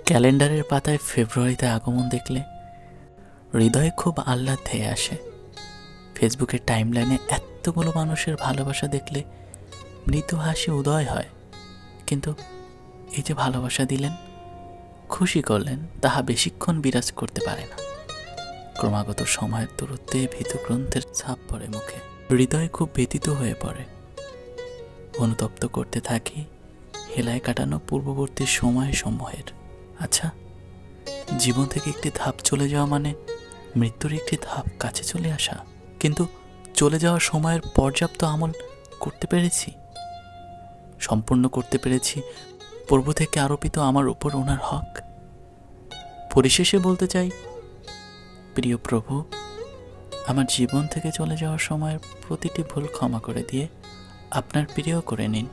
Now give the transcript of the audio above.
ক্যালেন্ডারের পাতায় ফেব্রুয়ারিতে আগমন দেখলে হৃদয়ে খুব আহ্লাদ ধেয়ে আসে। ফেসবুকের টাইমলাইনে এতগুলো মানুষের ভালোবাসা দেখলে মৃদু হাসি উদয় হয়। কিন্তু এই যে ভালোবাসা দিলেন, খুশি করলেন, তাহা বেশিক্ষণ বিরাজ করতে পারে না। ক্রমাগত সময়ের দূরত্বে ভীতু গ্রন্থের ছাপ পড়ে মুখে। হৃদয় খুব ব্যথিত হয়ে পড়ে। অনুতপ্ত করতে থাকি হেলায় কাটানো পূর্ববর্তী সময় সমূহের। আচ্ছা, জীবন থেকে একটি ধাপ চলে যাওয়া মানে মৃত্যুর একটি ধাপ কাছে চলে আসা। কিন্তু চলে যাওয়ার সময়ের পর্যাপ্ত আমল করতে পেরেছি, সম্পূর্ণ করতে পেরেছি পূর্ব থেকে আরোপিত আমার উপর ওনার হক। পরিশেষে বলতে চাই, প্রিয় প্রভু, আমার জীবন থেকে চলে যাওয়ার সময়ের প্রতিটি ভুল ক্ষমা করে দিয়ে আপনার প্রিয় করে নিন।